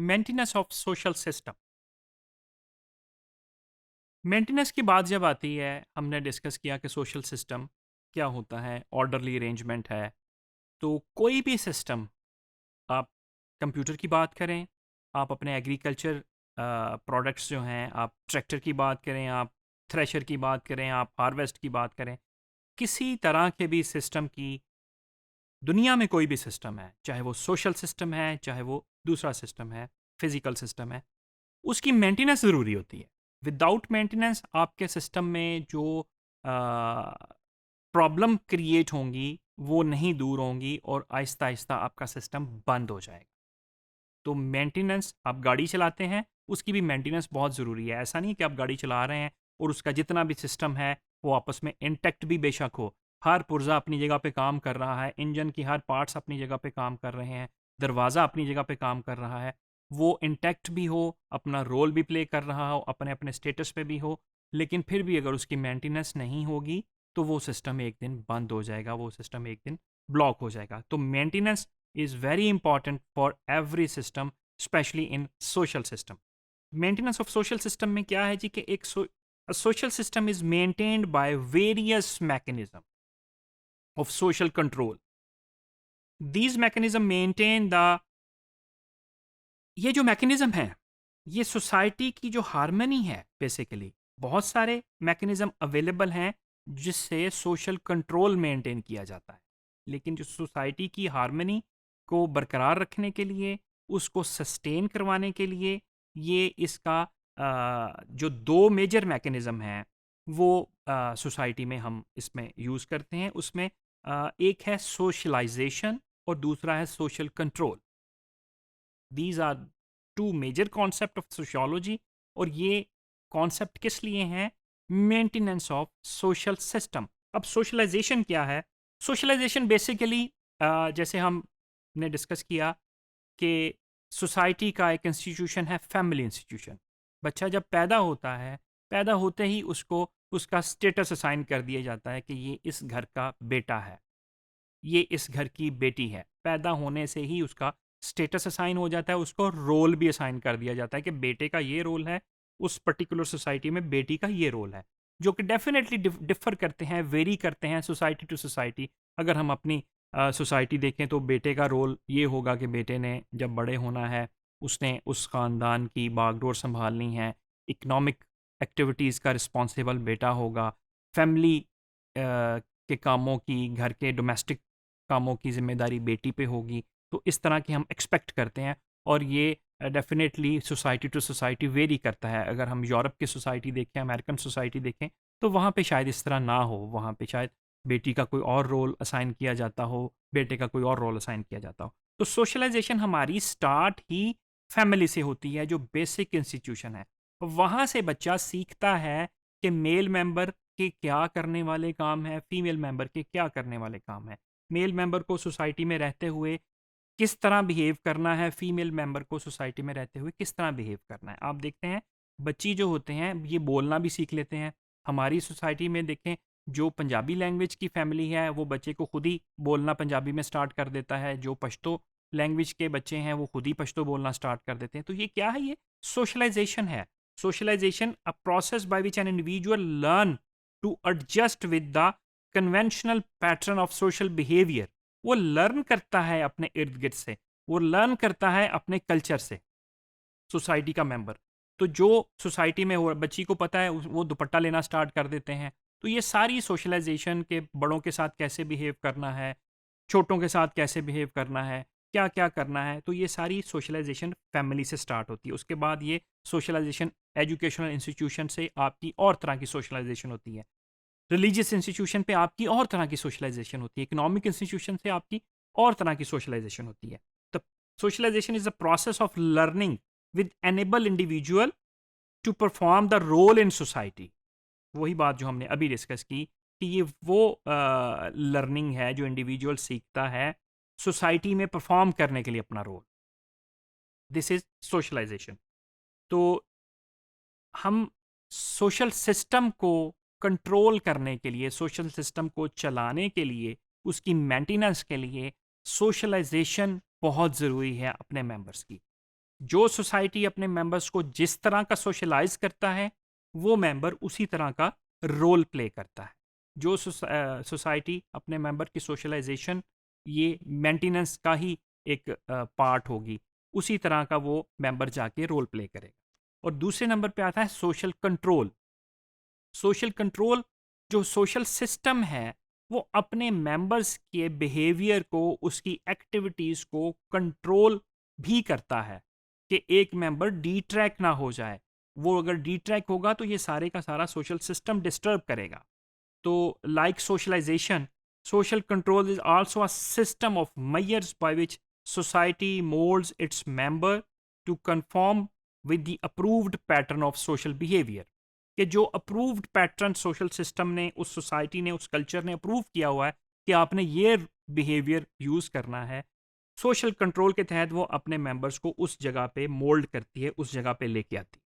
Maintenance of social system. Maintenance की बात जब आती है, हमने डिस्कस किया कि सोशल सिस्टम क्या होता है, ऑर्डरली अरेंजमेंट है। तो कोई भी सिस्टम, आप कंप्यूटर की बात करें, आप अपने एग्रीकल्चर प्रोडक्ट्स जो हैं, आप ट्रैक्टर की बात करें, आप थ्रेशर की बात करें, आप हार्वेस्ट की बात करें, किसी तरह के भी सिस्टम की, दुनिया में कोई भी सिस्टम है, चाहे वो सोशल सिस्टम है, चाहे वो दूसरा सिस्टम है, फिजिकल सिस्टम है, उसकी मेंटेनेंस ज़रूरी होती है। विदाउट मेंटेनेंस आपके सिस्टम में जो प्रॉब्लम क्रिएट होंगी वो नहीं दूर होंगी और आहिस्ता आहिस्ता आपका सिस्टम बंद हो जाएगा। तो मेंटेनेंस, आप गाड़ी चलाते हैं, उसकी भी मेंटेनेंस बहुत ज़रूरी है। ऐसा नहीं कि आप गाड़ी चला रहे हैं और उसका जितना भी सिस्टम है वो आपस में इंटैक्ट भी बेशक हो, हर पुर्जा अपनी जगह पे काम कर रहा है, इंजन की हर पार्ट्स अपनी जगह पे काम कर रहे हैं, दरवाज़ा अपनी जगह पे काम कर रहा है, वो इंटैक्ट भी हो, अपना रोल भी प्ले कर रहा हो, अपने अपने स्टेटस पे भी हो, लेकिन फिर भी अगर उसकी मेंटेनेंस नहीं होगी तो वो सिस्टम एक दिन बंद हो जाएगा, वो सिस्टम एक दिन ब्लॉक हो जाएगा। तो maintenance is very important for every system, especially in social system. Maintenance of social system में क्या है जी कि एक a social system is maintained by various mechanism of social control. These mechanism maintain the, ये जो मैकेनिज्म है, ये society की जो हार्मनी है, बेसिकली बहुत सारे मैकेनिज्म अवेलेबल हैं जिससे सोशल कंट्रोल मेंटेन किया जाता है, लेकिन जो सोसाइटी की हार्मनी को बरकरार रखने के लिए, उसको सस्टेन करवाने के लिए, ये इसका जो दो मेजर मैकेनिज्म हैं वो सोसाइटी में हम इसमें यूज़ करते हैं। उसमें एक है सोशलाइजेशन और दूसरा है social control. These are two major concept of sociology, और ये कॉन्सेप्ट किस लिए हैं? Maintenance of social system. अब सोशलाइजेशन क्या है? सोशलाइजेशन बेसिकली, जैसे हमने डिस्कस किया कि सोसाइटी का एक इंस्टीट्यूशन है फैमिली इंस्टीट्यूशन। बच्चा जब पैदा होता है, पैदा होते ही उसको उसका स्टेटस असाइन कर दिया जाता है कि ये इस घर का बेटा है, ये इस घर की बेटी है। पैदा होने से ही उसका स्टेटस असाइन हो जाता है, उसको रोल भी असाइन कर दिया जाता है कि बेटे का ये रोल है, उस पर्टिकुलर सोसाइटी में बेटी का ये रोल है, जो कि डेफिनेटली डिफर करते हैं, वेरी करते हैं सोसाइटी टू सोसाइटी। अगर हम अपनी सोसाइटी देखें तो बेटे का रोल ये होगा कि बेटे ने जब बड़े होना है, उसने उस ख़ानदान की बागडोर संभालनी है, इकोनॉमिक एक्टिविटीज़ का रिस्पॉन्सिबल बेटा होगा, फैमिली के कामों की, घर के डोमेस्टिक कामों की ज़िम्मेदारी बेटी पे होगी। तो इस तरह की हम एक्सपेक्ट करते हैं, और ये definitely society to society vary करता है। अगर हम यूरोप की सोसाइटी देखें, अमेरिकन सोसाइटी देखें, तो वहाँ पे शायद इस तरह ना हो। वहाँ पे शायद बेटी का कोई और रोल असाइन किया जाता हो, बेटे का कोई और रोल असाइन किया जाता हो। तो सोशलाइज़ेशन हमारी स्टार्ट ही फैमिली से होती है, जो बेसिक इंस्टीट्यूशन है। वहाँ से बच्चा सीखता है कि मेल मेंबर के क्या करने वाले काम हैं, फीमेल मेंबर के क्या करने वाले काम हैं। मेल मेंबर को सोसाइटी में रहते हुए किस तरह बिहेव करना है, फीमेल मेंबर को सोसाइटी में रहते हुए किस तरह बिहेव करना है। आप देखते हैं बच्ची जो होते हैं ये बोलना भी सीख लेते हैं। हमारी सोसाइटी में देखें, जो पंजाबी लैंग्वेज की फैमिली है वो बच्चे को खुद ही बोलना पंजाबी में स्टार्ट कर देता है, जो पश्तो लैंग्वेज के बच्चे हैं वो खुद ही पश्तो बोलना स्टार्ट कर देते हैं। तो ये क्या है? ये सोशलाइजेशन है। Socialization a process by which an individual learn to adjust with the conventional pattern of social behaviour. वो लर्न करता है अपने इर्द गिर्द से, वो लर्न करता है अपने कल्चर से, सोसाइटी का मेंबर। तो जो सोसाइटी में हो, बच्ची को पता है वो दुपट्टा लेना स्टार्ट कर देते हैं। तो ये सारी सोशलाइजेशन के, बड़ों के साथ कैसे बिहेव करना है, छोटों के साथ कैसे बिहेव करना है, क्या क्या करना है, तो ये सारी सोशलाइजेशन फैमिली से स्टार्ट होती है। उसके बाद ये सोशलाइजेशन एजुकेशनल इंस्टीट्यूशन से आपकी और तरह की सोशलाइजेशन होती है, रिलीजियस इंस्टीट्यूशन पे आपकी और तरह की सोशलाइजेशन होती है, इकोनॉमिक इंस्टीट्यूशन से आपकी और तरह की सोशलाइजेशन होती है। तो socialization is the process of learning with enable individual to perform the role in society. वही बात जो हमने अभी डिस्कस की कि ये वो लर्निंग है जो इंडिविजुअल सीखता है सोसाइटी में परफॉर्म करने के लिए अपना रोल। This is socialisation. तो हम सोशल सिस्टम को कंट्रोल करने के लिए, सोशल सिस्टम को चलाने के लिए, उसकी मेंटेनेंस के लिए सोशलाइजेशन बहुत ज़रूरी है अपने मेंबर्स की। जो सोसाइटी अपने मेंबर्स को जिस तरह का सोशलाइज करता है, वो मेंबर उसी तरह का रोल प्ले करता है। जो सोसाइटी अपने मेंबर की सोशलाइजेशन, ये मेंटेनेंस का ही एक पार्ट होगी, उसी तरह का वो मेंबर जाके रोल प्ले करेगा। और दूसरे नंबर पे आता है सोशल कंट्रोल। सोशल कंट्रोल, जो सोशल सिस्टम है, वो अपने मेंबर्स के बिहेवियर को, उसकी एक्टिविटीज को कंट्रोल भी करता है कि एक मेंबर डी ट्रैक ना हो जाए। वो अगर डी ट्रैक होगा तो ये सारे का सारा सोशल सिस्टम डिस्टर्ब करेगा। तो like socialization, social control is also a system of measures by which society molds its member to conform with the approved pattern of social behavior। कि जो अप्रूव्ड पैटर्न सोशल सिस्टम ने, उस society ने, उस culture ने approve किया हुआ है कि आपने ये बिहेवियर यूज करना है, सोशल कंट्रोल के तहत वो अपने मेंबर्स को उस जगह पे मोल्ड करती है, उस जगह पे लेके आती है।